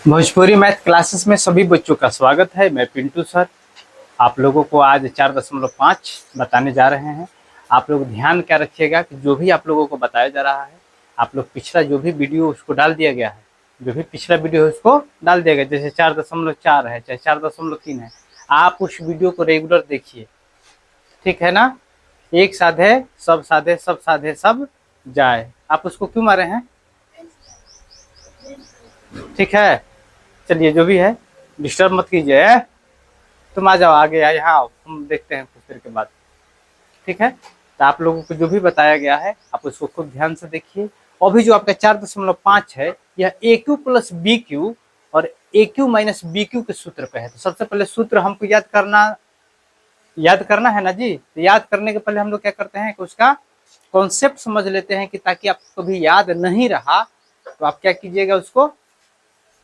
Bhojpuri math classes में सभी बच्चों का स्वागत है। मैं पिंटू सर आप लोगों को आज 4.5 बताने जा रहे हैं। आप लोग ध्यान क्या रखिएगा कि जो भी आप लोगों को बताया जा रहा है, आप लोग पिछला जो भी वीडियो उसको डाल दिया गया है, जो भी पिछला वीडियो है उसको डाल दिया गया, जैसे 4.4 है चाहे 4.3 है, आप उस वीडियो को रेगुलर देखिए, ठीक है ना। एक साधे सब साधे सब साधे सब जाए, आप उसको क्यों मारे हैं, ठीक है। चलिए जो भी है डिस्टर्ब मत कीजिए, तुम आ जाओ आगे, यहाँ आओ, हम देखते हैं कुछ देर के बाद, ठीक है। तो आप लोगों को जो भी बताया गया है आप उसको खूब ध्यान से देखिए। अभी जो आपका 4.5 है यह ए क्यू प्लस बी क्यू और ए क्यू माइनस बी क्यू के सूत्र पे है। तो सबसे पहले सूत्र हमको याद करना है ना जी। तो याद करने के पहले हम लोग क्या करते हैं कि उसका कॉन्सेप्ट समझ लेते हैं, कि ताकि आपको कभी याद नहीं रहा तो आप क्या कीजिएगा, उसको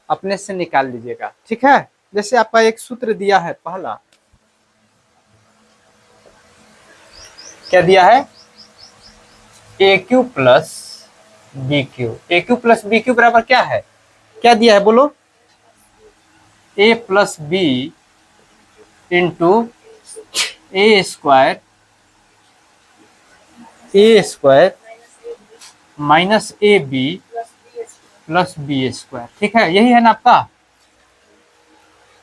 अपने से निकाल लीजिएगा, ठीक है। जैसे आपका एक सूत्र दिया है, पहला क्या दिया है, A Q plus B Q. A Q plus B Q बराबर क्या है, क्या दिया है बोलो, A plus B into A square minus A B plus B square, ठीक है। यही है ना आपका।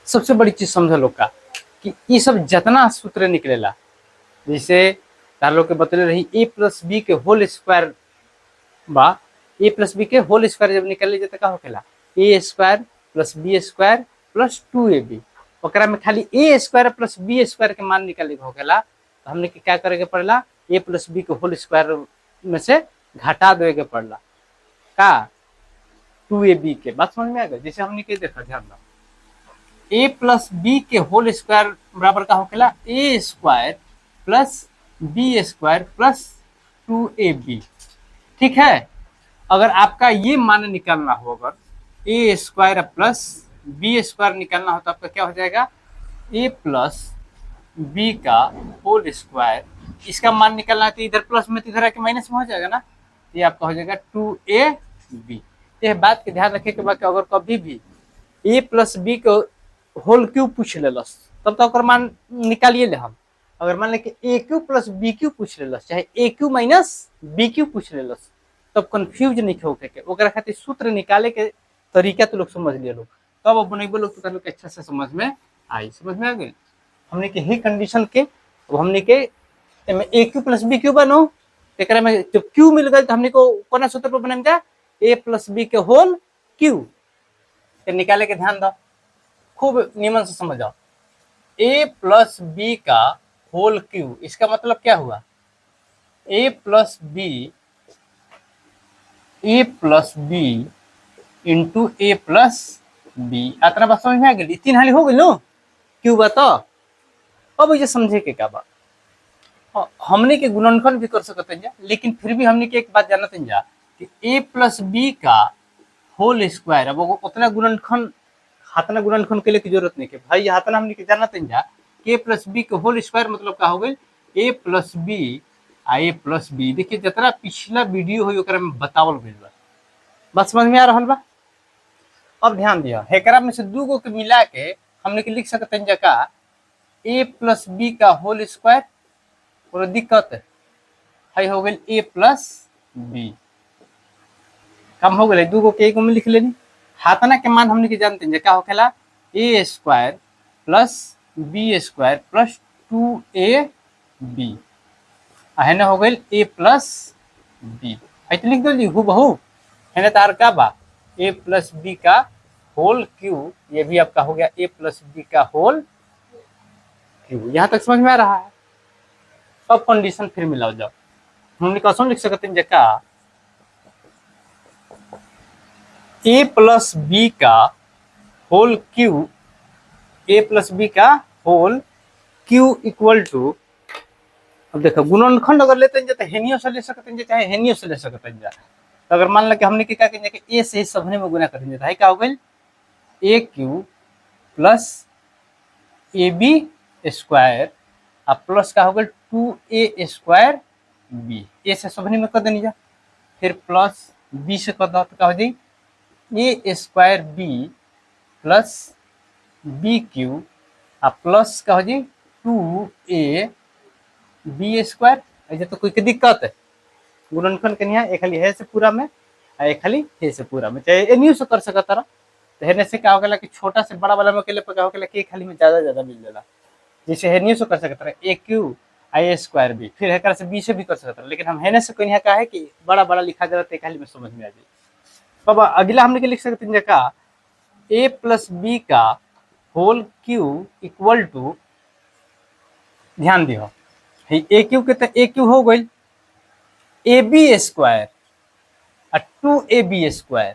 सबसे बड़ी चीज समझ लो का कि ये सब जितना सूत्र निकलेला, जैसे तार लोग के बतले रही ए प्लस बी के होल स्क्वायर बा, ए प्लस बी के होल स्क्वायर जब निकल जाता का होखेला A square plus B square plus 2ab। ओकरा में खाली A square plus B square के मान निकाले के होखेला, तो हमने के क्या करे के पड़ेला, ए प्लस बी के होल स्क्वायर में से घटा देवे के पड़ला का 2ab के। बात समझ में आ गई। जैसे हमने के देखा, ध्यान दो, ए प्लस बी के होल स्क्वायर बराबर का होखेला A square plus B square plus 2ab, ठीक है। अगर आपका ये मान निकालना हो, अगर ए स्क्वायर प्लस बी स्क्वायर निकालना हो तो आपका क्या हो जाएगा, ए प्लस बी का होल स्क्वायर। इसका मान निकालना है तो इधर प्लस में तो इधर आके माइनस में हो जाएगा ना, ये आपका हो जाएगा 2ab। ये बात के ध्यान रखे के बाद अगर कभी भी ए प्लस बी को होल क्यू पूछ लेलस तब तो मान निकालिए ले हम। अगर मान लें ए क्यू प्लस बी क्यू पूछ लेलस, चाहे ए क्यू माइनस बी क्यू पूछ लेलस, तब कंफ्यूज नहीं होके के ओकरा खातिर सूत्र निकाले के तरीका तो लोग समझ लिए लोग, तब अब नहीं बोलो तो लोग अच्छा से समझ में आई, समझ में आ गई। हमने के ही कंडीशन के अब हमने के ए क्यू प्लस बी क्यू बनो, एक में जब क्यू मिल गए तो हमने को कोना सूत्र पर बने जा ए प्लस बी के होल क्यू निकाले के ध्यान दो, खूब नियमन से समझ जाओ। ए प्लस बी का होल क्यू, इसका मतलब क्या हुआ, ए प्लस बी इंटू ए प्लस बी। इतना बात समझ में आ गई, 3 हाली हो गई नो क्यों बता। अब ये समझे के क्या बात, हमने के गुणनखंड भी कर सकते हैं, लेकिन फिर भी हमने के एक बात जानते हैं कि ए प्लस बी का होल स्क्वायर, अब उतना गुणनखंड हाथना गुणनखंड के लिए की जरूरत नहीं है भाई, हाथना हमने के जानते हैं कि ए प्लस बी के होल स्क्वायर मतलब का हो गई ए प्लस बी आ ए प्लस बी। देखिए जितना पिछला वीडियो हुई ओकरा में बतावल गइल बा, बात समझ में आ रहा बा। अब ध्यान दिया, हेकरा में से दू गो के मिला के हमने के लिख सकते हैं जका ए प्लस बी का होल स्क्वायर, कोई दिक्कत है हो गई ए प्लस बी, कम हो गए दू गो के एक में लिख लेनी। हाथना के मान हमने के जानते हैं क्या होखेला A square plus B square plus 2ab है ना, हो गई ए प्लस बी। तो लिख दो जी हूबहू है ना, तार का बा ए प्लस बी का होल क्यू, ये भी आपका हो गया ए प्लस बी का होल क्यू। यहां तक समझ में आ रहा है। अब कंडीशन फिर मिलाओ जाओ, हमने कैसे लिख सकते हैं जका ए प्लस बी का होल क्यू, ए प्लस बी का होल क्यू इक्वल टू, अब देखो गुणनखंड अगर लेते हैं तो हेनियो से ले सकते हैं चाहे हेनियो से ले सकते हैं। तो अगर मान लो कि हमने क्या करेंगे कि ए से ही सबने में गुना करेंगे तो है क्या हो गई A Q plus A B square और प्लस का हो गया 2a स्क्वायर बी। ए से सबने में कर देनी जा, फिर प्लस बी से कर दो तो क्या हो जाए A square B plus B Q आ प्लस का हो जी 2ab²। ऐसे तो कोई के दिक्कत है गुणनखंड के नहीं, एक खाली है से पूरा में आ एक खाली है से पूरा में, चाहे एनियो से कर सकत तारा। तो हेने से का हो गया कि छोटा से बड़ा वाला में अकेले पे का हो गया कि एक खाली में ज्यादा मिल जाला, जैसे हेनियो से कर सकत रहा ए क्यू a² बी, फिर एक से बी से भी कर सकत रहा, लेकिन हम हेने से कोई का है कि बड़ा बड़ा लिखा जरा तो एक खाली में समझ में आ जाए। अब अगला हमने के लिख सकते हैं का a प्लस बी का होल क्यू इक्वल टू, ध्यान दियो ए क्यू के तो ए क्यू हो गई ab² और 2ab²।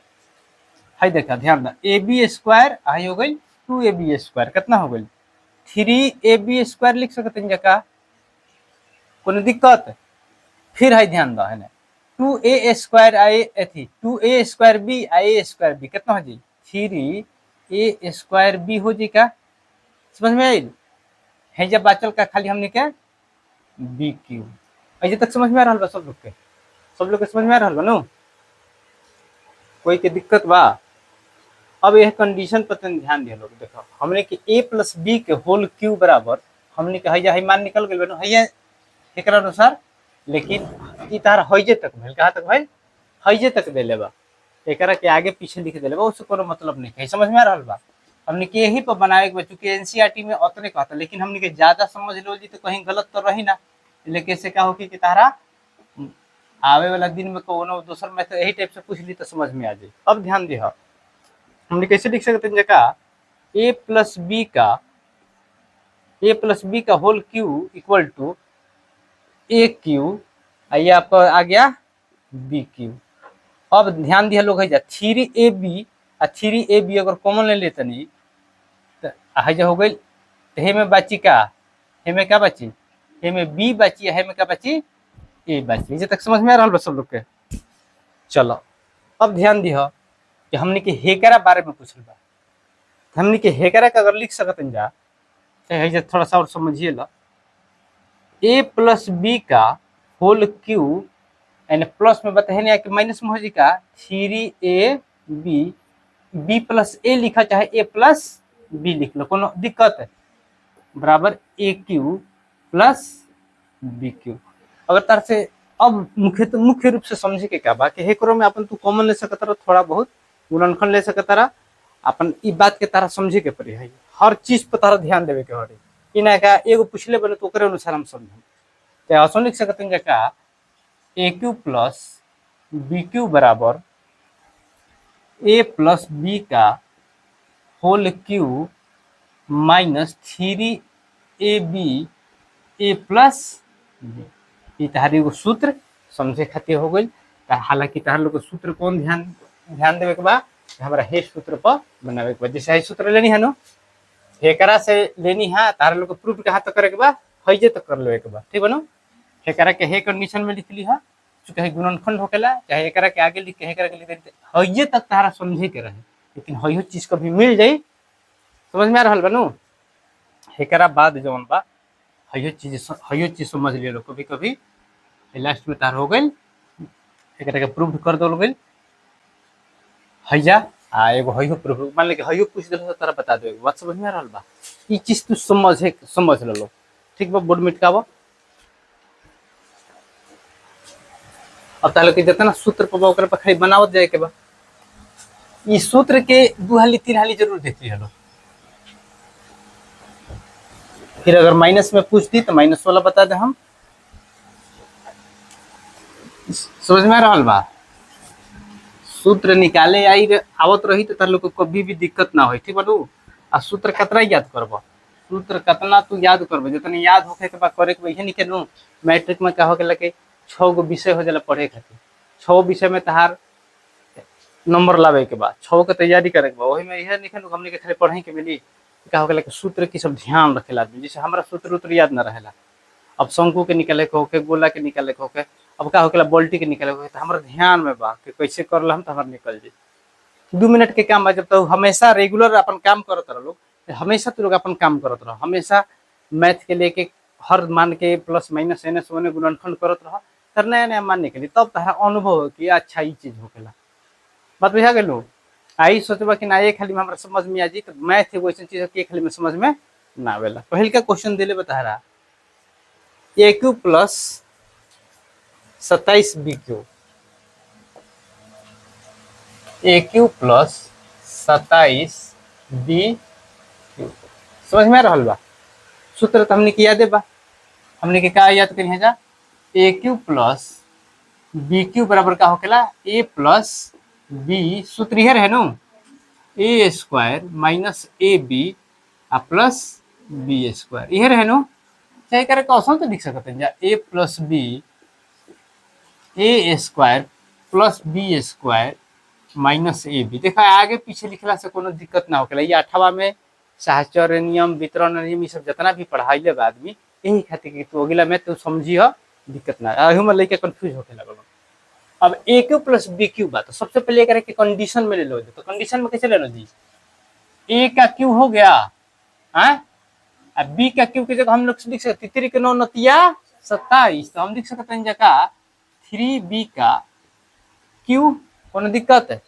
हाई देखा ध्यान दा ab² आई हो गई 2ab², कितना हो गई 3ab² लिख सकते हैं का, कोनो दिक्कत। फिर है ध्यान दा है 2a² आई थी 2a²b a²b कितना हो जी 3a²b हो जी का, समझ में आई है। जब बाचल का खाली हमने क्या बी क्यू, अजे तक समझ में आ रहा बा सब लोग के, सब लोग के समझ में आ रहा बा नो, कोई के दिक्कत बा। अब यह कंडीशन पर ध्यान दिया लोग, देखो हमने कि a प्लस बी के होल क्यू बराबर हमने के हैया मान निकल गए बनो हैया एक अनुसार, लेकिन ई तार हैजे तक भेल, कहाँ तक भाई हैजे तक दे लेबा, एकरा के आगे पीछे लिख दे लेबा, उससे कोनो मतलब नहीं है। समझ में आ रहा बा। हमने के यही पर बनावे के, चूंकि एनसीईआरटी में उतने कहता, लेकिन हमने के ज्यादा समझ लो जी तो कहीं गलत तो रही ना, लेकिन से का हो कि तारा आवे वाला दिन में कोनो दूसर में तो यही टाइप से पूछ ली तो समझ में आ जाए। अब ध्यान दिया हमने कैसे लिख सकते हैं जगह a प्लस बी का whole Q equal to A Q, आइए आपका आ गया बी क्यू। अब ध्यान दिया लोग है जा 3ab और 3ab अगर कॉमन ले लेते नहीं तो है हो गई, हे में बची का, हे में क्या बची, हे में बी बची, हे में क्या बची ए बची। तक समझ में आ रहा सब लोग के। चलो अब ध्यान दिया कि हमने के हेकरा बारे में पूछल बा, हमने के हेकरा का अगर लिख सकते हैं जा तो थोड़ा सा और समझिए ला, a प्लस बी का होल क्यू यानी प्लस में बताए कि माइनस में हो जी का 3ab, b प्लस ए लिखा चाहे a प्लस बी लिख लो, कोनो दिक्कत है, बराबर ए क्यू प्लस बी क्यू। अगर तार से अब मुख्य रूप से समझे के क्या बा कि हेकरो में अपन तू कॉमन ले सकत रहा, थोड़ा बहुत गुणनखंड ले सकत रहा, अपन ई बात के तारा समझे के पड़ी है, हर चीज पर तारा ध्यान देवे के पड़ी। ई ना का एगो पूछले बने तो ओकरे अनुसार हम समझम, तो ऐसा लिख सकते हैं का ए क्यू प्लस बी क्यू बराबर ए प्लस बी का होल क्यू माइनस 3ab ए प्लस बी। तहारी एगो सूत्र समझे खातिर हो गई। हालांकि तहार लोग सूत्र कौन ध्यान देवे के बा, हमारा हे सूत्र पर बनावे के बा, जैसे हे सूत्र लेनी है नो हेकरा से लेनी है, तार लोग प्रूफ कहाँ तक करे के बा हैजे तक कर लेवे के बा, ठीक बनो। हेकरा के हे कंडीशन में लिख ली है, चूंकि गुणनखंड होकेला चाहे एकरा के आगे लिख के हेकरा के लिख दे हैजे तक तारा समझे के रहे, लेकिन हयो चीज कभी मिल जाई, समझ में आ रहल बा नु। हेकरा बाद जवन बा हयो चीज समझ लियो लो, कभी कभी लास्ट में तार हो गई एकरा के प्रूफ कर दो गई हैजा आ एगो हयो प्रूफ, मान ले कि हयो पूछ दे तो तारा बता दो, बात समझ में आ रहल बा। ई चीज तू समझ लो, ठीक बा, बोर्ड मिटकावो। अब ताले के जितना सूत्र पर ओकरा पर खाली बनावत जाए के बा, ई सूत्र के 2 हाली 3 हाली जरूर देख लिया लो, फिर अगर माइनस में पूछ दी तो माइनस वाला बता दे हम, समझ में आ रहल बा। सूत्र निकाले आई आवत रही तो तार लोग को कभी भी दिक्कत ना हो, ठीक बाटू। आ सूत्र कितना याद करबो, सूत्र कितना तू याद करबो, जितने याद होके के बा करे के वही नहीं के मैट्रिक में का हो गेला के 6 गो विषय हो जाला पढ़े खातिर, 6 विषय में तहार नंबर लावे के बाद 6 के तैयारी करे के बा, वही में यह नहीं हमने के खाली पढ़े के मिली का हो गेला के सूत्र की सब ध्यान रखेला आदमी, जैसे हमारा सूत्र याद ना रहेला। अब शंकु के निकाले के होके, गोला के निकाले के होके, अब का होकेला बोल्टी के निकाले के, तो हमारा ध्यान में बा कि कैसे करला हम तो हमारा निकल जाए। 2 मिनट के काम बा, जब तो हमेशा रेगुलर अपन काम करत रह लोग, हमेशा तू लोग अपन काम करत रह, हमेशा मैथ के लेके हर मान के प्लस माइनस एनएस ओने गुणनखंड करत रह, तर नया नया मानने के लिए तब तहरा अनुभव हो कि अच्छा ई चीज होकेला, बात बुझा गेलो। आई सोचबा कि ना ये खाली में हमरा समझ में आ जी, तो मैथ एगो ऐसा चीज है कि खाली में समझ में ना आवेला। पहल का क्वेश्चन दिले बता रहा ए Q plus 27 B Q, A Q plus 27 B Q, समझ में आ रहा बा? सूत्र तो हमने याद बा, हमने के का याद करी है जा, ए क्यू प्लस बी क्यू बराबर का होकेला ए प्लस बी, सूत्र यह है नु, A square minus A B आ प्लस बी स्क्वायर, यह रहे नु। चाहे करे कौन तो लिख सकते हैं A plus B, A square plus B square minus A B. देखा आगे पीछे लिखला से कोनो दिक्कत ना होकेला। ये 8वां में सहचर्य नियम, वितरण नियम, ये सब जितना भी पढ़ाई ले आदमी, यही खातिर कि तू अगला में तू समझी हो, दिक्कत ना अहू में लेके कंफ्यूज होके लगल। अब ए क्यू प्लस बी क्यू बात, तो सबसे पहले करे कि कंडीशन में ले लो। तो कंडीशन में कैसे ले लो जी, ए का क्यू हो गया, अब बी का क्यू की जगह हम लोग लिख सकते 3 के 9 नतिया 27, तो हम लिख सकते हैं जगह 3b का क्यू, कोनो दिक्कत है?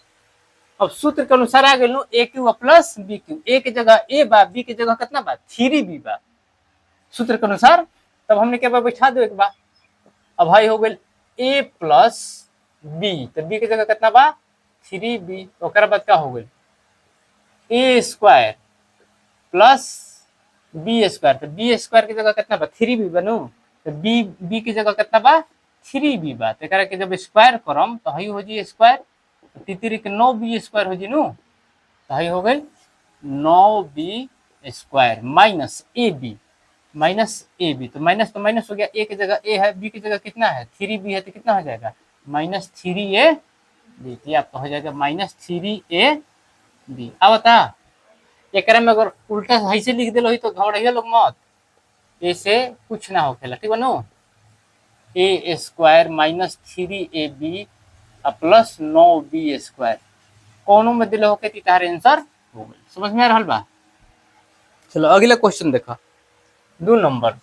अब सूत्र के अनुसार आ गए ए क्यू प्लस बी क्यू, ए के जगह ए बा, बी के जगह कितना बा 3b बा सूत्र के अनुसार। तब हमने क्या बैठा दो एक बार, अब भाई हो गए ए प्लस बी, तो बी के जगह कितना बा 3b, ओकर बाद क्या हो गए ए स्क्वायर प्लस बी स्क्वायर, तो बी स्क्वायर की जगह कितना बा 3b बनू, तो बी की जगह कितना बा 3b बा, तो एकरा के जब स्क्वायर करम तो हई हो जी स्क्वायर, तो 3 के 9b स्क्वायर हो जी नु, तो हई हो गई 9b square minus A B, minus A B, तो माइनस हो गया, ए की जगह ए है, बी की जगह कितना है 3b है, तो कितना हो जाएगा माइनस 3a बी, तो आपका हो जाएगा माइनस 3a बी। अब बता एक में अगर उल्टा सही से लिख दिलो तो घबराइए लोग मत, ऐसे कुछ ना होखेला, ठीक बनो, A square minus 3ab plus 9b square, कोनो में दिल होके तार आंसर हो गई। समझ में आ रहा बा? चलो अगला क्वेश्चन देखा, 2 number,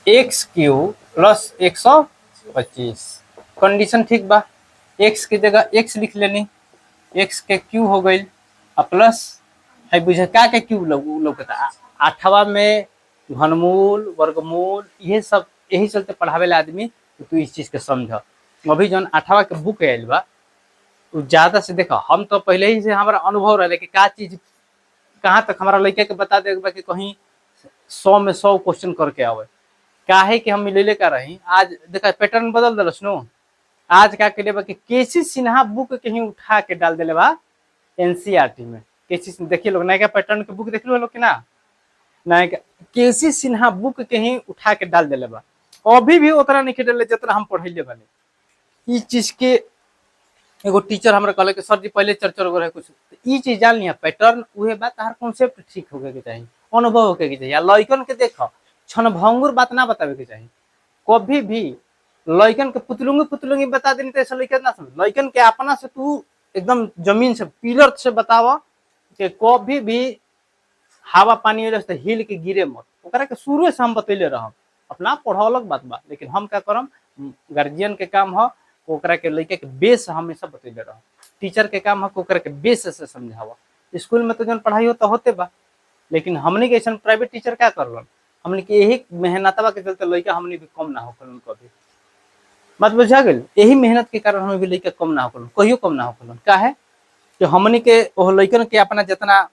x Q plus 125, condition ठीक बा, एक्स की जगह एक्स लिख लेनी, एक्स के क्यू हो गई प्लस है बुझे का के क्यू लौकता 8वां में घनमूल वर्गमूल, ये सब यही चलते पढ़ावे आदमी, तो तू इस चीज के समझ। अभी जो 8वां के बुक आयल बा ज्यादा से देखो, हम तो पहले ही से हमारा अनुभव रहे कि का चीज कहाँ तक हमारा लड़के के बता दे कि कहीं 100 में 100 क्वेश्चन करके आवे, काहे कि हम मिले का रही। आज देखा पैटर्न बदल दिलस नो, आज का के बा कि केसी सिन्हा बुक कहीं उठा के डाल दिले बा एनसीईआरटी में। केसी देखिए लोग नया पैटर्न के बुक देख लो लोग कि ना, नया केसी सिन्हा बुक कहीं उठा के डाल दिले बा, अभी भी उतना नहीं डाले जितना हम पढ़े बने। इस चीज के एगो टीचर हमरा कहले कि सर जी पहले चर्चा रहे कुछ, तो चीज जान लिया पैटर्न उहे बात, तार कॉन्सेप्ट ठीक होके के चाहिए, अनुभव होके के चाहिए। लइकन के देखो क्षणभंगुर बात ना बतावे के चाहिए, कभी भी लइकन के पुतलुंगी बता देनी तो ऐसा लइकन ना समझ, लइकन के अपना से तू एकदम जमीन से पिलर से बतावा कि कभी भी हवा पानी हो जाए हिल के गिरे मत, ओकरा के शुरू से हम बतैले रहम। अपना पढ़ौलक बात बा, लेकिन हम क्या करम, गार्जियन के काम हो ओकरा के लइका के बेस हमेशा बतैले रहम, टीचर के काम हो ओकरा के बेस से समझावा। स्कूल में तो जन पढ़ाई हो तो होते बा, लेकिन हमने के ऐसा प्राइवेट टीचर क्या करलन, हमने के यही मेहनतवा के चलते लइका हमने भी कम ना होकर कभी, बात बुझा गई, यही मेहनत के कारण हमें भी लइका कम ना होकर, कहियो कम ना होकर। का है कि हमने के वो लइकन के अपना जितना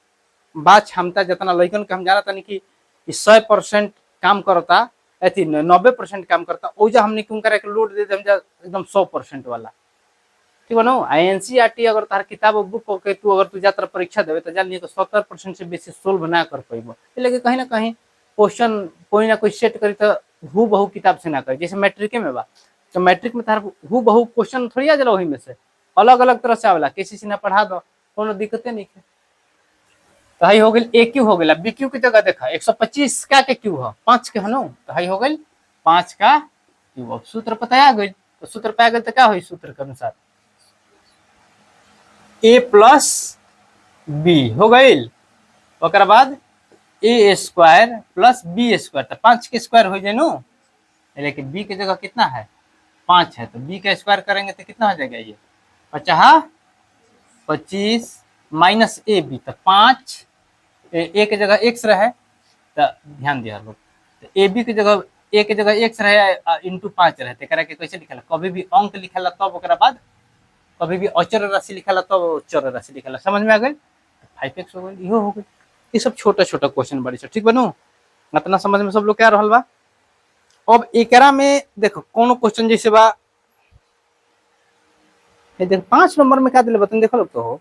बात क्षमता, जितना लइकन के हम जाना तानी कि 100% काम करता, अथी 90% काम करता, ओजा हमने क्यों करे के लोड दे दे एकदम 100% वाला, ठीक बनो। एनसीईआरटी अगर तार किताब बुक के तू अगर तू जाकर परीक्षा देवे तो जान लिए तो 70% से बेसी सोल्व ना कर पाइबो, लेकिन कहीं ना कहीं क्वेश्चन कोई ना कोई सेट करी तो हु बहु किताब से ना करे। जैसे मैट्रिक में बा, तो मैट्रिक में तार हु बहु क्वेश्चन थोड़ी आ जाला, वही में से अलग अलग तरह से आवेला, किसी से ना पढ़ा दो कोनो दिक्कतें नहीं है। तो हई हो गई ए क्यू हो गया, बी क्यू की जगह देखा 125 का के क्यू है 5 के हनो, तो हई हो गई 5 का क्यू। अब सूत्र पता आ गई, तो सूत्र पे आ गई तो क्या हुई, सूत्र के अनुसार ए प्लस बी हो गई, ओकर बाद ए स्क्वायर प्लस बी स्क्वायर, तो 5 के स्क्वायर हो जाए नो, लेकिन बी की जगह कितना है 5 है, तो बी का स्क्वायर करेंगे तो कितना हो जाएगा ये 50 25 माइनस ए बी तो 5 ए के जगह एक्स रहे तो ध्यान दिया लोग तो ए बी के जगह ए के जगह एक्स रहे इंटू 5 रहे तो कैसे लिखा कभी भी अंक लिखा तब ओकरा बाद कभी भी अचर राशि लिखा तब चर राशि लिखा समझ में आ गई 5x हो गई इहो हो गई ये सब छोटा छोटा क्वेश्चन बड़ी ठीक बनू इतना समझ में सब लोग क्या रहल बा अब एकरा में देखो कोनो क्वेश्चन जैसे बा ये देख 5 नंबर में क्या दिले बतन देखो लोग तो हो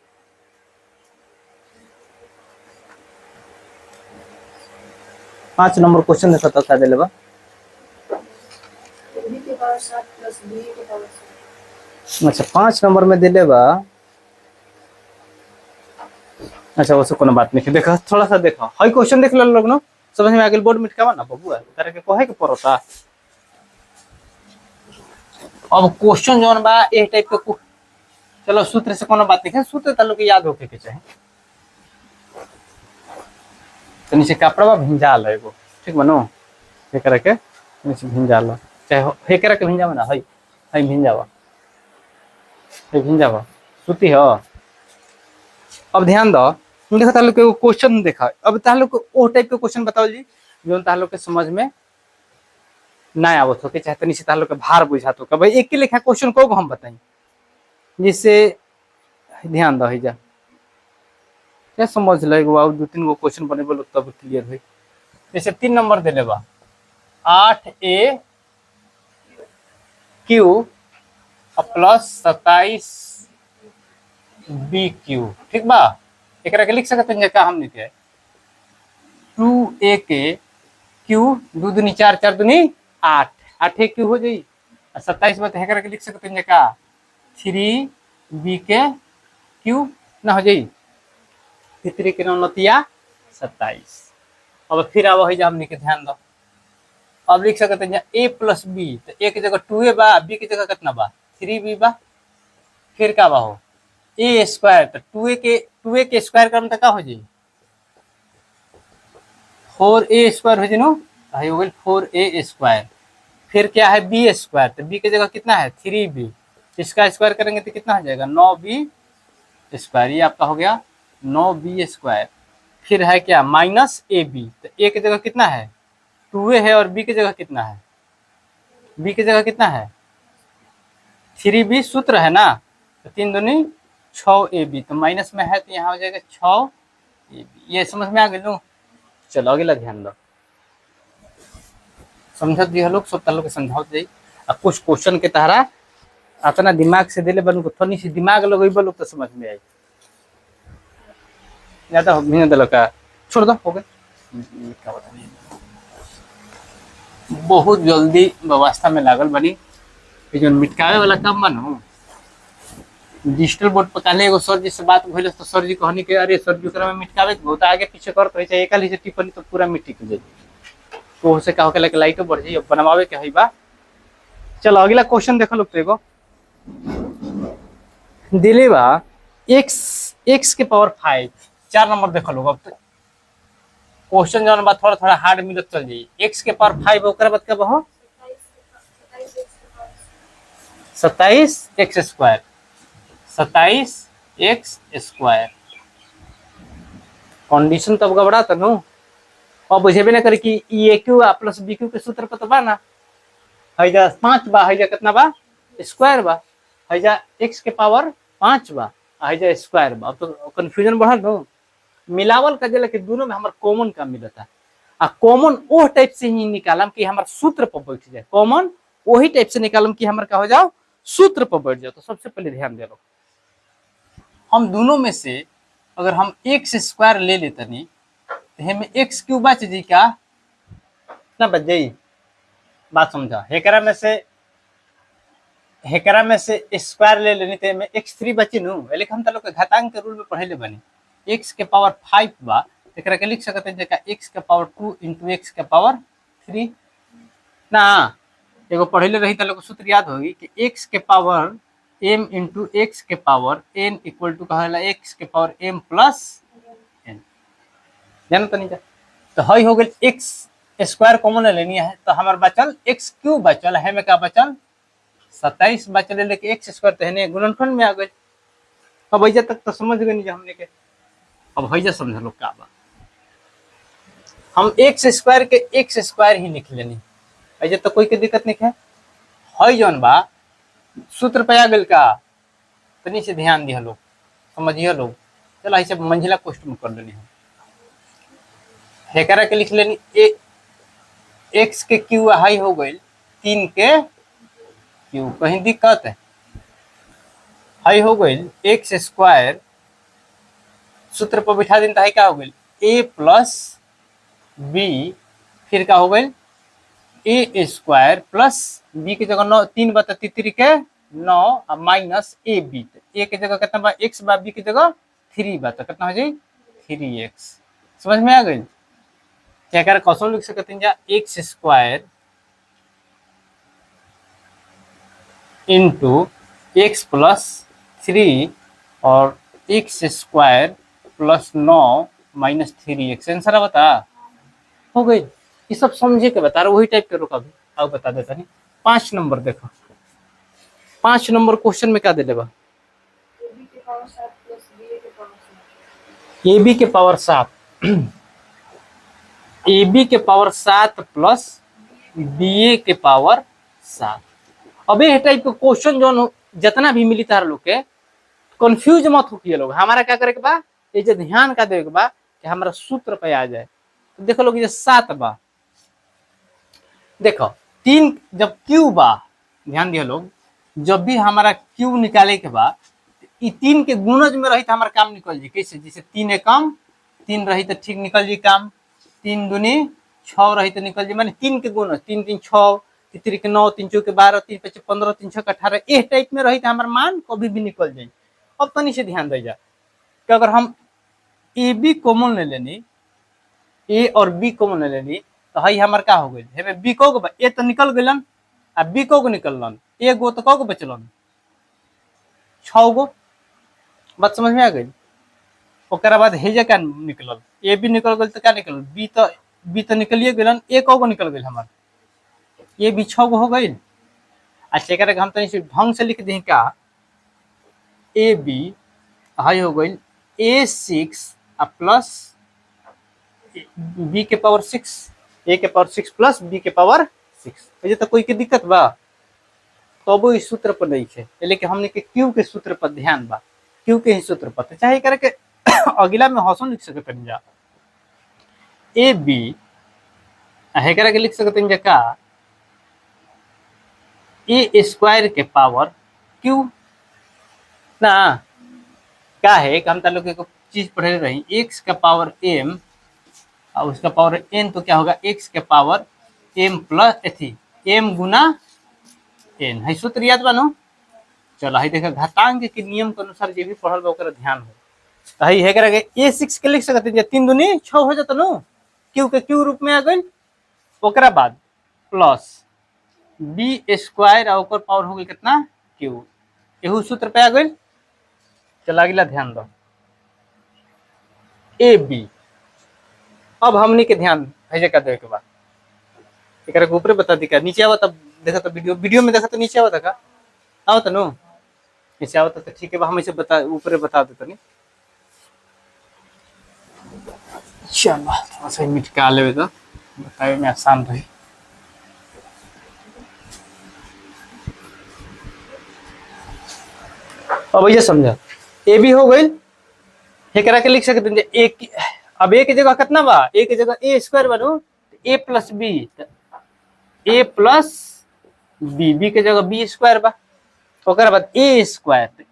5 नंबर क्वेश्चन देखो तो क्या दिले बा अच्छा 5 नंबर में दिले बा अच्छा वो कोनो बात नहीं देखो थोड़ा सा देखो हाई क्वेश्चन देख लो लोग ना समझ में आ गेल बोर्ड मिटकावा ना बबुआ तारे के कहे के पड़ता अब क्वेश्चन जोन बा ए टाइप के चलो सूत्र से कोनो बात नहीं है सूत्र तालो के याद होके के चाहे तो नीचे कपड़ा भिंजा लो एगो ठीक बनो एकरा के नीचे भिंजा लो चाहे एकरा के भिंजा ना हई हई भिंजावा हई भिंजावा सूती हो अब ध्यान दो देखो तालो के क्वेश्चन देखा अब तालो को ओ टाइप के क्वेश्चन बताओ जी जो तालो के समझ में ना आवत हो के चाहे नीचे तालो के भार बुझात हो भाई एक के लेखा क्वेश्चन को हम बताई जिससे ध्यान दो जा क्या समझ लो एगो 2-3 गो क्वेश्चन बने बोलो तब क्लियर हुई जैसे 3 नंबर देले बा 8a Q plus 27b Q ठीक बा एकरा के लिख सकते हैं का हमने के 2a के क्यू 2 दूनी 4 4 दूनी 8 8 क्यू हो जाई 27 में एकरा के लिख सकते हैं का 3b के क्यू ना हो जाई 3 के 9 9 27 अब फिर अब है हमने के ध्यान दो अब लिख सकते हैं a प्लस b तो a की जगह 2a बा b की जगह कितना बा 3b बा फिर का बा हो a स्क्वायर तो 2a के स्क्वायर करम तो का हो जाई 4a स्क्वायर हो जानो है हो गई 4a स्क्वायर फिर क्या है b स्क्वायर तो b की जगह कितना है 3b इसका स्क्वायर करेंगे तो कितना हो जाएगा 9b स्क्वायर ये आपका हो गया 9b स्क्वायर फिर है क्या माइनस ab तो a की जगह कितना है 2a है और b की जगह कितना है b की जगह कितना है 3b सूत्र है ना तो 3 दूनी 6ab तो माइनस में है तो यहाँ हो जाएगा 6ab ये समझ में आ गई चलो अगला ध्यान दो समझत दिया लोग सब तालो के समझाओ जाई कुछ क्वेश्चन के तहरा अपना दिमाग से दिले बन को थोड़ी सी दिमाग लगेबो लोग तो समझ में आई ज्यादा भिन्न दिलो का छोड़ दो हो गए बहुत जल्दी व्यवस्था में लागल बनी जो मिटकावे वाला काम बनो डिजिटल बोर्ड पर काले एगो सर जी से बात भइल तो सर जी कहनी के अरे सर जी ओकरा में मिटकावे बहुत आगे पीछे करत रहे एक खाली से टिप्पणी तो पूरा मिटिक जाई तो से कहो के लाइटो बढ़ जाई बनवावे के हई बा चलो अगला क्वेश्चन देखो लोग तो एगो दिले बा x के पावर 5 4 नंबर देखो लोग अब क्वेश्चन जौन बा थोड़ा थोड़ा हार्ड मिलत चल जाई x के पावर 5 ओकरा बाद का हो 27x square 27x square condition तब गबड़ा तनु अब बुझेबे ना करे कि ए क्यू प्लस बी क्यू के सूत्र पर तो बा ना हैजा 5 बा हैजा कितना बा स्क्वायर बा हैजा x के पावर 5 बा हैजा स्क्वायर बा अब तो कंफ्यूजन बढ़ल नो मिलावल का जला कि दोनों में हमार कॉमन का मिलता आ कॉमन वो टाइप से ही निकालम कि हमार सूत्र पर बैठ जाए कॉमन वही टाइप से निकालम कि हमार का हो जाओ सूत्र पर बैठ जाओ तो सबसे पहले ध्यान दे लो हम दोनों में से अगर हम x स्क्वायर ले लेते नहीं तो हमें x क्यूब बच जी का ना बच जाई बात समझा हेकरा में से स्क्वायर ले लेनी तो हमें x3 बची नु लेकिन हम तो घातांक के रूल में पढ़े ले बनी x के पावर 5 बा एकरा के लिख सकते हैं जका x के पावर 2 into x के पावर 3 ना एगो पढ़ले रही त सूत्र याद होगी कि x के पावर m into x के पावर n इक्वल टू कहला x के पावर m प्लस n जानो तो नहीं जा तो हई हो गई x स्क्वायर कॉमन लेनी है तो हमार बचल x क्यूब बचल है में का बचल 27 बा चले लेके एक्स स्क्वायर तहने गुणनखंड में आ गए। अब भैया तक तो समझ गए नहीं हमने के। अब भैया समझ लो का बा, हम एक्स स्क्वायर के एक्स स्क्वायर ही लिख लेनी, ऐसे तो कोई के दिक्कत नहीं है जौन बा सूत्र पे आ गल का, तनी से ध्यान दिया लोग, समझिए लोग। चलो ऐसे मंजिला क्वेश्चन में कर लेनी हम, हेकरा के लिख लेनी एक्स के क्यू हाई हो गई 3 के क्यू, कहीं दिक्कत है, हाई हो गई एक्स स्क्वायर, सूत्र पर बिठा दिन तो क्या हो गई ए प्लस बी, फिर क्या हो गई ए स्क्वायर प्लस बी की जगह 9 3 बता 3 के 9 और माइनस ए बी, ए की जगह कितना बा एक्स बा, बी की जगह 3 बा, तो कितना हो जाए 3x। समझ में आ गई? क्या कर क्वेश्चन लिख सकते हैं x square into x plus 3 और x square plus 9 minus 3x, answer बता हो गई। ये सब समझे के बता रहा, वही टाइप करो कभी अब बता देता नहीं। 5 नंबर देखो, 5 नंबर क्वेश्चन में क्या दे देगा, ए बी के पावर 7 ए बी के पावर 7 प्लस बी ए के पावर 7। अब ये टाइप के क्वेश्चन जो जितना भी मिली तार लोग के कंफ्यूज मत हो लोग, हमारा क्या करे के बा, ये जो ध्यान का देवे के बा कि हमारा सूत्र पे आ जाए। तो देखो लोग ये 7 बा, देखो 3 जब क्यू बा, ध्यान दिया लोग, जब भी हमारा क्यू निकाले के बा 3 के गुणज में रही तो हमारा काम निकल जी, कैसे जैसे 3 एकम 3 रही तो ठीक निकल जी काम, 3 दूनी 6 रही तो निकल जी, माने 3 के गुणज 3 3 6, 3 के 9, 3 के 12, 3 5 15, 3 6 18 ए टाइप में रही तो हमारा मान कभी भी निकल जाए। अब तनी से ध्यान दे जा कि अगर हम ए बी कॉमन ले लेनी, ए और बी कॉमन ले लेनी, तो हई हमार का हो गई है बी को ए तो निकल गलन आ बी को निकलन, ए गो तो को बचलन 6 गो, बात समझ में आ गई। ओकरा बाद हेजे क्या निकलल, ए बी निकल गल तो क्या निकलल बी तो निकलिए गलन, ए को निकल गई हमार, ये भी 6 गो हो गई। अच्छा एक हम तनी ढंग से लिख दी का, ए बी हाई हो गई A6 प्लस बी के पावर 6, ए के पावर 6 प्लस बी के पावर 6, ये तो कोई के दिक्कत बा, तो वो इस सूत्र पर नहीं है, लेकिन हमने के क्यू के सूत्र पर ध्यान बा, क्यू के ही सूत्र पर चाहे करके अगला में हौसन लिख सकते हैं जा ए बी है करके लिख सकते हैं का ए स्क्वायर के पावर क्यू ना, क्या है कि हम तार लोग एक चीज पढ़े रही, एक्स का पावर m और उसका पावर n, तो क्या होगा x के पावर m प्लस एथी m गुना n, है सूत्र याद बानो। चलो है देखा घातांक के नियम के अनुसार जो भी पढ़ल बा ओकरा ध्यान हो, तो है करके A6 के लिख सकते हैं 3 दूनी 6 हो जाता नो, क्यू के क्यू रूप में आ गई, ओकरा बाद प्लस बी स्क्वायर और ओकर पावर हो गई कितना क्यू, यहू सूत्र पे आ गई। चला अगला ध्यान दो ए बी, अब हमने के ध्यान भेजे का देवे के बाद एक ऊपर बता दी का नीचे आवता, देखा तो वीडियो में देखा तो नीचे आवता का आवता नो, नीचे आवता तो ठीक है, हम इसे बता ऊपर बता देते नहीं। चलो थोड़ा सा मिटका ले तो बतावे में आसान रही। अब ये समझा ए बी हो गई, एकरा के लिख सकते हैं एक, अब ए की जगह कितना बा, ए की जगह ए स्क्वायर बनो ए प्लस बी, ए प्लस बी, बी के जगह बी स्क्वायर बा, ओकर बाद ए स्क्वायर,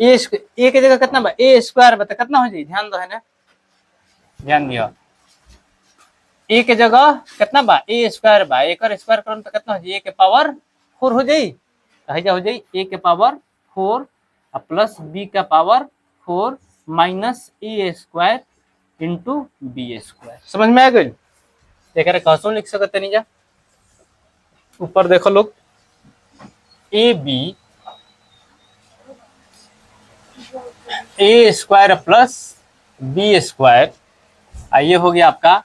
ए के जगह कितना बा ए स्क्वायर बा, तो कितना हो जाए ध्यान दो है ना, ध्यान दियो ए के जगह कितना बा ए स्क्वायर बा, एक स्क्वायर करम तो कितना हो जाए ए के पावर 4 हो जाए, तो हो जाए ए के पावर 4 प्लस बी का power 4 minus A square into B square. समझ में आ गई? देख रहे क्वेश्चन लिख सकते नहीं जा, ऊपर देखो लोग A B A square plus B square, ये हो गया आपका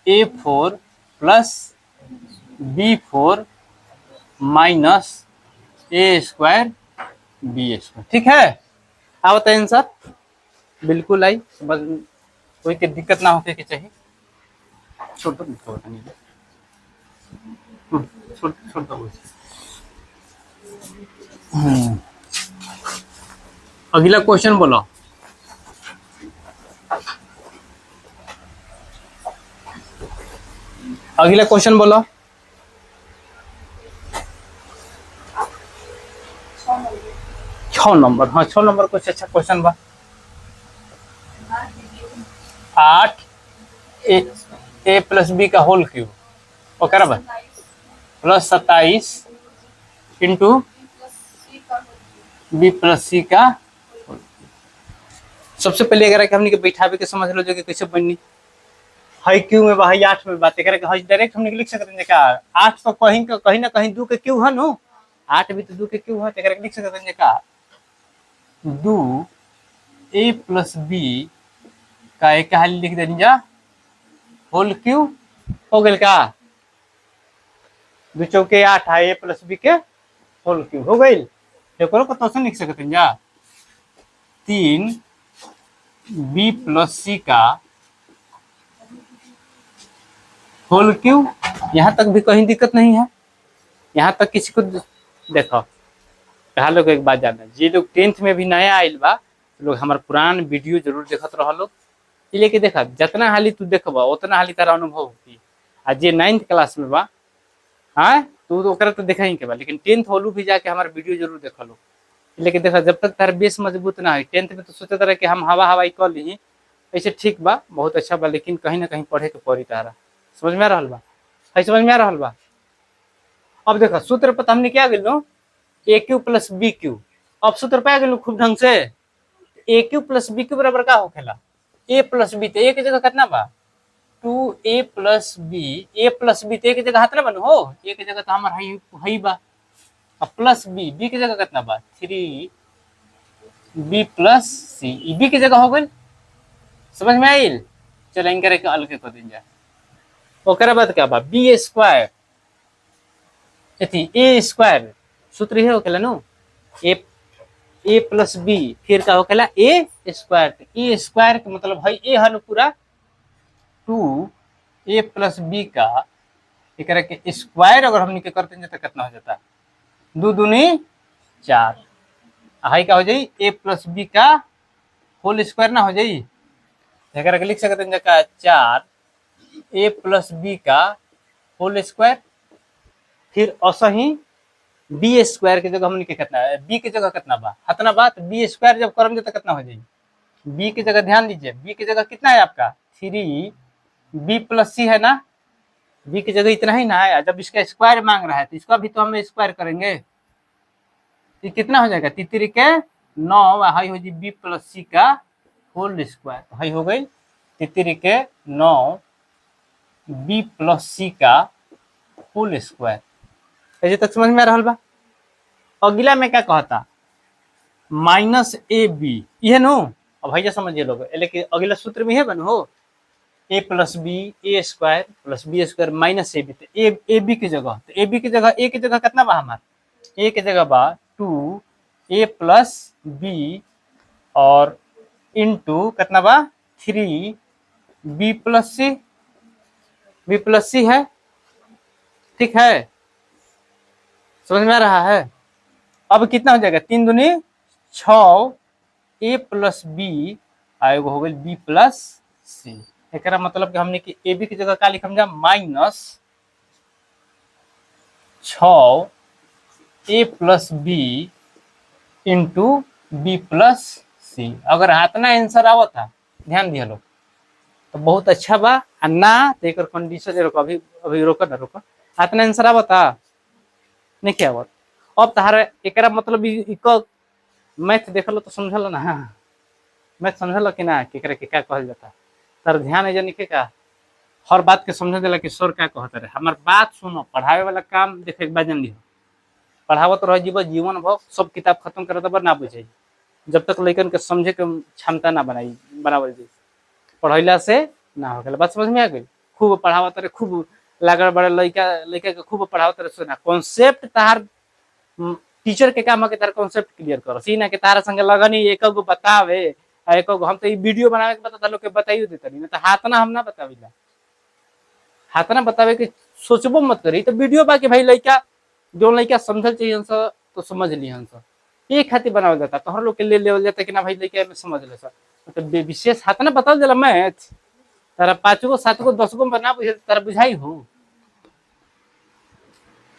A4 plus B4 minus A square B square. ठीक है, अब बताइए आंसर बिल्कुल आई, बस कोई के दिक्कत ना होके के चाहिए। छोड़ दो, बता नहीं, छोड़ छोड़ दो। अगला क्वेश्चन बोलो। अगला क्वेश्चन बोलो। 6 नंबर, हाँ 6 नंबर कुछ अच्छा क्वेश्चन बा। 8 ए प्लस बी का होल क्यूब ओके बा प्लस 27 इंटू बी प्लस सी का। सबसे पहले अगर हमने के बैठावे के समझ लो जो कि कैसे बननी हाई क्यू में बा हाई 8 में बात करे हाई डायरेक्ट हमने लिख सकते हैं का 8 तो कहीं ना कहीं 2 के क्यू है नो 8 भी तो 2 के क्यू है तो लिख सकते हैं का 2 ए प्लस बी का एक हाल लिख देनी जा होल क्यू हो गए का 2 चौके 8 है ए प्लस बी के होल क्यू हो गई। को तो लिख सकते हैं जा 3 बी प्लस सी का होल क्यू। यहाँ तक भी कहीं दिक्कत नहीं है, यहाँ तक किसी को देखो कहा लोग एक बात जानना जी लोग 10th में भी नया आयल बा लोग हमारे पुरान वीडियो जरूर देखत रह लोग लेके देखा जितना हाली तू देखबा उतना हाली तारा अनुभव होती आ जे 9th क्लास में बा हाँ तू तो देखा ही के बा लेकिन 10th होलू भी जाके हमारे वीडियो जरूर देख लो लेकिन देखा जब तक तार बेस मजबूत ना है 10th में तो सोचते रहे कि हम हवा हवाई कर ली ऐसे ठीक बा बहुत अच्छा बा लेकिन कहीं ना कहीं पढ़े के पड़ी तारा समझ में आ रहा बा है समझ में आ रहा बा। अब देखो सूत्र पर हमने क्या गलो ए क्यू प्लस बी क्यू अब सूत्र पे गलो खूब ढंग से ए क्यू प्लस बी क्यू बराबर का होखेला ए प्लस बी तो ए की जगह कितना बा 2a प्लस बी तो ए की जगह हाथ ना बनो हो ए की जगह तो हमार हई बा अब प्लस बी की जगह कितना बा 3b प्लस सी बी की जगह हो गई समझ में आइल। चलो इनकर एक अलग कर दिन जा ओकरा बाद क्या बा बी स्क्वायर ए स्क्वायर सूत्र ही होखेला नो ए प्लस बी फिर का होखेला ए स्क्वायर का मतलब है ए हन पूरा 2a प्लस बी का एक के स्क्वायर अगर हमने के करते हैं तो कितना हो जाता 2 दूनी 4 हाई का हो जाई ए प्लस बी का होल स्क्वायर ना हो जाई एक के लिख सकते हैं जगह 4 ए प्लस बी का होल स्क्वायर फिर असही बी स्क्वायर की जगह हमने के कितना है बी की जगह कितना बा हतना बात बी स्क्वायर जब करम तो कितना हो जाए बी की जगह ध्यान दीजिए बी की जगह कितना है आपका 3b प्लस सी है ना बी की जगह इतना ही ना है जब इसका स्क्वायर मांग रहा है तो इसका भी तो हम स्क्वायर करेंगे ये कितना हो जाएगा 3 के 9 हाई हो जी बी प्लस सी का होल स्क्वायर हाई हो गई 3 के 9 बी प्लस सी का होल स्क्वायर ऐसे तक समझ में आ रहा बा। अगला में क्या कहता माइनस ए बी ये नो अब भैया समझिए लोग लेकिन अगला सूत्र में है बन हो A plus B A square plus B square minus A B तो ए बी की जगह तो ए बी की जगह ए की जगह कितना बा हमारा ए की जगह बा 2a प्लस बी और इंटू कितना बा 3b प्लस सी है ठीक है समझ में आ रहा है। अब कितना हो जाएगा 3 दूनी 6 ए प्लस बी आएगा हो गई बी प्लस सी एक मतलब कि हमने कि ए बी की जगह का लिखम जा minus 6 A plus B into B plus C अगर हाथना आंसर आवत था ध्यान दिया लोग तो बहुत अच्छा बा ना तो एक कंडीशन रोको अभी अभी रोको ना रोको हाथना आंसर आवता नहीं क्या आवत अब तहारे एक मतलब मैथ देख लो तो समझ लो ना मैथ समझ लो कि ना केकरा के क्या कहल जाता तार ध्यान है जानी के का हर बात के समझ देला कि सर क्या कहता रहे हमार बात सुनो पढ़ावे वाला काम देखे एक बार जान लियो पढ़ावत रह जीव जीवन भर सब किताब खत्म कर दब ना बुझे जब तक लड़कन के समझे के क्षमता ना बनावल जी पढ़ैला से ना हो गया बात समझ में आ गई खूब पढ़ावत रहे खूब लागल बड़े लड़का के खूब पढ़ावत रहे सुना कॉन्सेप्ट तार टीचर के काम है कि तार कॉन्सेप्ट क्लियर करो, सी ना कि तारा संगे लगनी एक गो बतावे, एक गो हम तो वीडियो बनावे के बता लोग के बताइयो देता नहीं, तो हाथ ना हम ना बताविला, हाथ ना बतावे के सोचबो मत करी, तो वीडियो बाकी भाई लड़का जो लड़का समझल चाहिए तो समझ ली हंस एक खातिर बनावल जाता, तोहर लोग के ले लेवल जाता कि ना भाई लड़का में समझ ले सर, तो विशेष हाथ ना बताओ जला मैथ तारा 5 गो 7 गो 10 गो बना बुझे तारा बुझाई हो।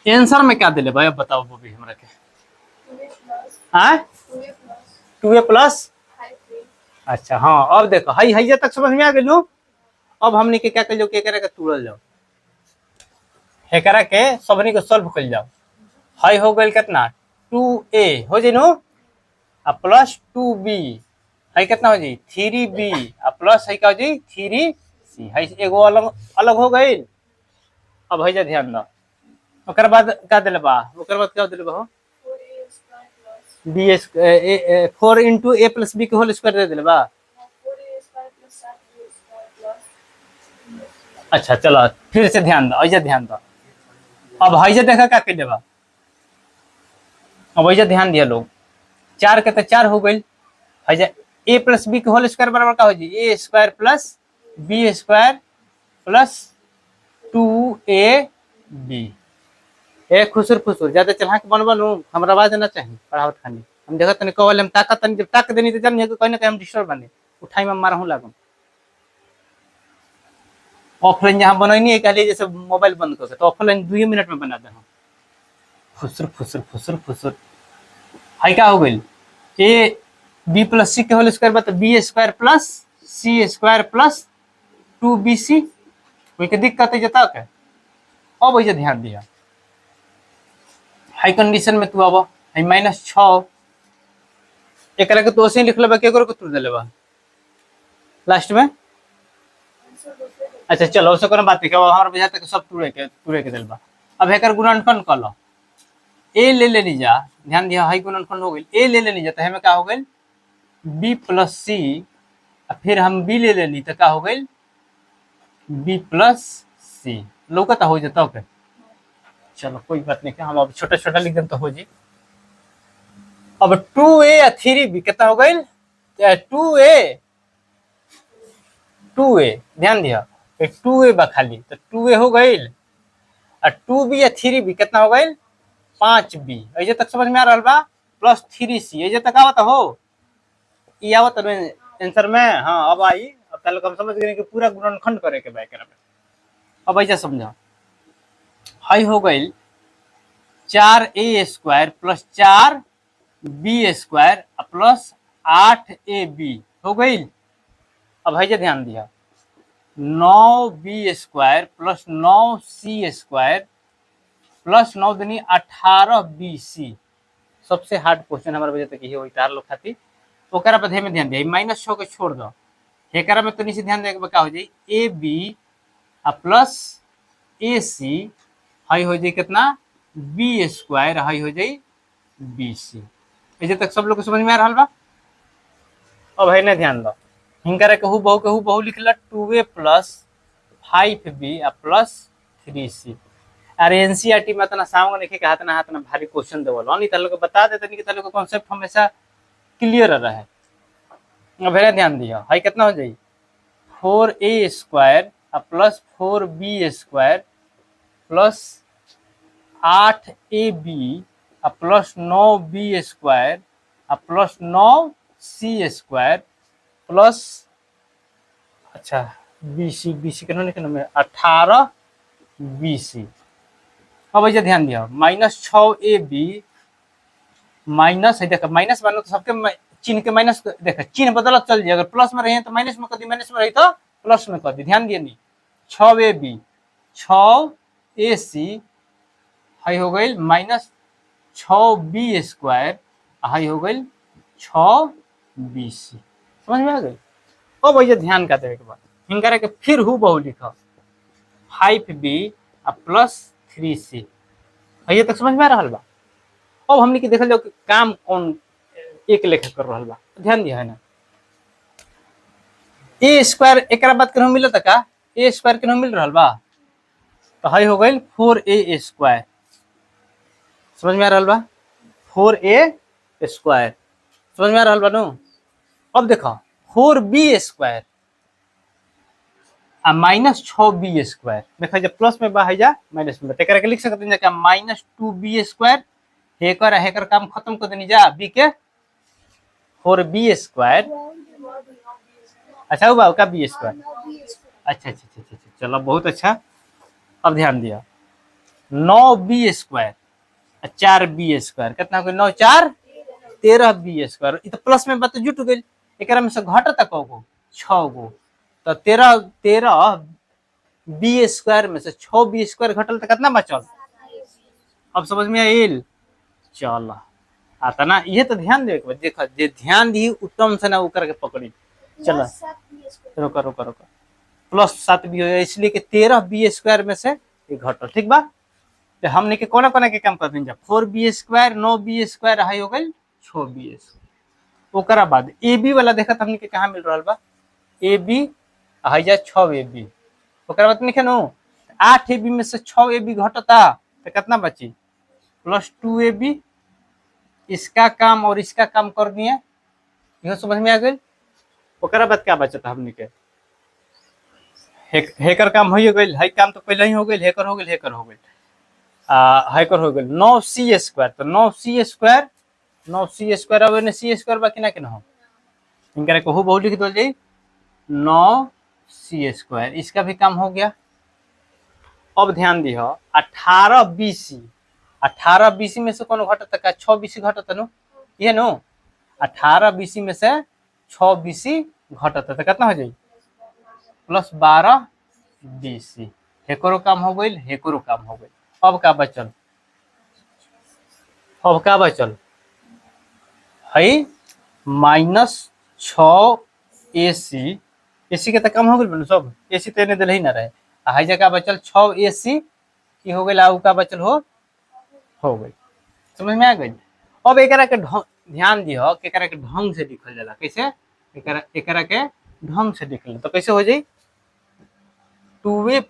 आंसर में क्या दिले भाई अब बताओ वो भी हमरा के, हाँ 2a प्लस, अच्छा हाँ अब देखो हई हई तक समझ में आ गई लो। अब हमने के क्या करियो के करे के तोड़ल जाओ, एकरा के सबनी को सॉल्व कर जाओ, हई हो गइल कितना 2a हो जी नो आ प्लस 2b, हई कितना हो जी 3b आ प्लस हई का हो जी 3c, हई एगो अलग अलग हो गइल। अब हई जा ध्यान दो, ओकर बाद का देले बा, ओकर बाद क्या देले बा हो b 4 into a plus b के होल स्क्वायर दे देले बा। अच्छा चलो फिर से ध्यान दो, ऐसे ध्यान दो, अब हईजा देखा क्या कर देबा, अब ऐसे ध्यान दिया लोग, 4 के तो 4 हो गई, हईजा a प्लस बी के होल स्क्वायर बराबर का हो जी A square plus B square plus 2ab। ए खुसुर फुसुर ज्यादा चढ़ा के बनबल हमरा आवाज ना चाहिए पढ़ावत खानी, हम देखत तनी कवल हम ताकत तनी जब ताक देनी तो जानिए कि कहीं ना कहीं हम डिस्टर्ब बने उठाई में मारहूं लागम। ऑफलाइन जहाँ बनैनी है कहलिए जैसे मोबाइल बंद करके, तो ऑफलाइन 2 मिनट में बना दे हम, फुसुर फुसुर फुसुर फुसुर। हाई क्या हो गई ए बी प्लस सी के होल स्क्वायर बता बी स्क्वायर प्लस सी स्क्वायर प्लस 2bc, कोई के दिक्कत है जता के। अब वैसे ध्यान दिया, हाई कंडीशन में तू अब हाई -6 एक के तो ऐसे लिख लेबा के को तू दे लेबा लास्ट में। अच्छा चलो उससे कोनो बात नहीं, हमारा बुझाता है कि सब तुरे के दिलबा। अब हेकर गुणनखंड कर लो, ए ले लेनी जा, ध्यान दिया हाई गुणनखंड हो गई, ए ले लेनी जा तो हमें क्या हो गई बी प्लस सी, फिर हम बी ले लेनी तो क्या हो गई बी प्लस सी, लौकता हो जाता ओके। चलो कोई बात नहीं, हम अब छोटा छोटा लिख दें तो हो जी। अब 2a या 3b कितना हो गई 2a ध्यान दिया 2a बा खाली, तो 2a हो गई और 2b या 3b कितना हो गई 5b, ऐसे तक समझ में आ रहा बा प्लस 3c, ऐसे तक आवत हो ये आवत आंसर में। हाँ अब आई, अब तक हम समझ गए कि पूरा गुणनखंड करे के बारे में। अब ऐसा समझा, हाई हो गई 4a square plus 4b square plus 8ab हो गई। अब है ध्यान दिया 9b square plus 9c square plus 9 दूनी 18bc, सबसे हार्ड क्वेश्चन हमारे वजह तक ये होई तार लोग खातिर। ओकरा पर में ध्यान दिया -6 के छोड़ दो, एकरा में तो नीचे ध्यान देके क्या हो जाए A B plus A C, हाई हो जाए कितना बी स्क्वायर, हाई हो जाए बी सी। ऐसे तक सब लोग को समझ में आ रहा बा। अब है ना ध्यान दो, हिंकर कहू बहु लिखला 2a plus 5b plus 3c। अरे एनसीईआरटी में इतना सामने लिखे के हाथ ना भारी क्वेश्चन देवल नहीं तो लोग बता देते नहीं कि तालों का कॉन्सेप्ट हमेशा क्लियर रहे। अब है ध्यान दिया हाई कितना हो जाए 4a square plus 4b square plus 8ab plus 9b square plus 9c square plus अच्छा बीसी कितना लिखना में 18bc। अब ऐसे ध्यान दिया -6ab माइनस है, देखा माइनस मानो तो सबके चिन्ह के माइनस देखा चिन्ह बदलत चल जाए, अगर प्लस में रहे तो माइनस में कर दी, माइनस में रही तो प्लस में कर दी, ध्यान दिए नहीं 6ab 6ac हाई हो गई -6b स्क्वायर हाई हो गई 6bc, समझ में आ गई। अब वही ध्यान का देवे के बाद हिंगा के फिर हु बहु लिखा 5b प्लस 3c, ये तक समझ में आ रहा बा। अब हमने की देखल जाओ कि काम कौन एक लेखा कर रहा बा, ध्यान दिया है ना ए स्क्वायर एक बात के मिलता का ए स्क्वायर के मिल रहा बा, तो हाई हो गई 4a स्क्वायर, समझ में आ रहा बा 4a² समझ में आ रहा बानू। अब देखो 4b² आ -6b², देखो जब प्लस में बा जा माइनस में बा के लिख सकते हैं क्या -2b²। हेकर काम खत्म कर देनी जा b के 4b²। अच्छा हुआ का b²। अच्छा अच्छा अच्छा अच्छा चलो बहुत अच्छा। अब ध्यान दिया 9b² 4b² कितना हो गया 9 4 13b²। ये तो प्लस में बात जुट गई, एक में से घट तक गो 6 गो तो 13b² में से 6b² घटल तो कितना बचल। अब समझ में आइल। चल आता ना ये तो ध्यान दे देखो जे ध्यान दी उत्तम से ना उकर के पकड़ी। चलो रोको रोको रोको +7b हो इसलिए कि 13b² में से ये घटल ठीक बा। तो हमने के कोना कोना के काम कर दिन जा 4b², 9b² हाई हो गई 6b²। ओकरा बाद ab वाला देखा हमने के कहां मिल रहा बा ab हाई जा 6ab। ओकरा बाद लिखे नो 8ab में से 6ab घटता तो कितना बची +2ab। इसका काम और इसका काम कर दिए यह समझ में आ गई। ओकरा बाद क्या बचता हमने के हेकर काम हो गई, हाई काम तो पहले ही हो गई, हेकर हो गई हेकर हो गई हेकर हो गई 9c²। तो 9c², 9c² अब ने c² बाकी ना के ना हो इनका कहू बहुत लिख दो जी 9c²। इसका भी काम हो गया। अब ध्यान दी 18bc। 18bc में से कौन घटता का 6bc घटता नु ये नो 18bc में से 6bc घटता तो कितना हो जाए +12bc। हेकरो काम हो गई हेकरो काम हो गई। अब का बचल, अब का बचल है -6ac। एसी के तो काम हो गई सब, एसी तो दिल ही ना रहे हाई जगह बचल 6ac की हो गई आउ का बचल हो गई। समझ में आ गई। अब एकरा के ध्यान दियो कि एकरा के ढंग से लिखल जाला कैसे एकरा के ढंग से लिखल तो कैसे हो जाई 2a +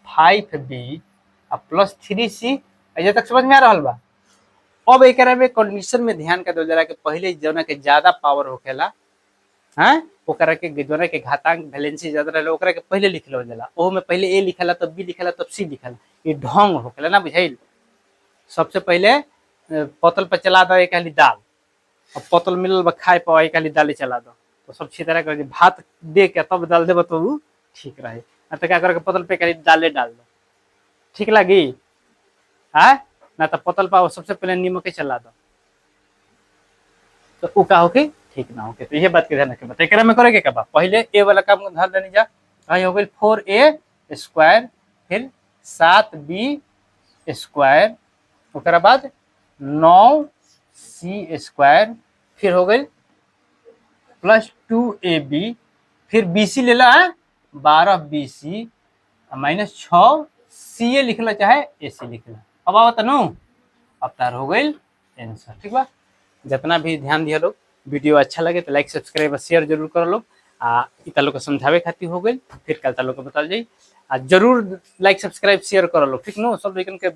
5b + 3c। अजे तक समझ में आ रहा बा। अब एकरा में कंडीशन में ध्यान का दो जरा के पहले जना के ज्यादा पावर होखेला हैं ओकरा के जना के घातांक वैलेंसी ज्यादा रहला ओकरा के पहले लिख लो जाला। ओहो में पहले a लिखला तब b लिखला तब c लिखला। ये ढंग होखेला ना बुझाइल। सबसे पहले पतल पर चला दो एक हाली दाल, अब पतल मिलल बा खाए पर एक हाली दाल चला दो तो सब अच्छी तरह कर भात दे के तब दाल देबो तो ठीक रहे। तो क्या कर पतल पे खाली दाले डाल दो ठीक लगी है ना। तो पतल पर सबसे पहले नीमक चला दो तो उ का होके ठीक ना होके। तो ये बात के ध्यान रखे बता एकरा में करे के बा पहले ए वाला काम ध्यान देनी जा आई हो गई 4a² फिर 7b² ओकरा बाद 9c² फिर हो गई +2ab फिर bc ले ला 12bc -6ca लिखला चाहे ac लिखला। अब आवत नु अब तार हो गई आंसर ठीक बा। जितना भी ध्यान दिया लोग वीडियो अच्छा लगे तो लाइक सब्सक्राइब और शेयर जरूर कर लो। इतना लोग को समझावे खातिर हो गई फिर कल लोग को बता जाई जरूर लाइक सब्सक्राइब शेयर कर लो ठीक नो सब लेकिन के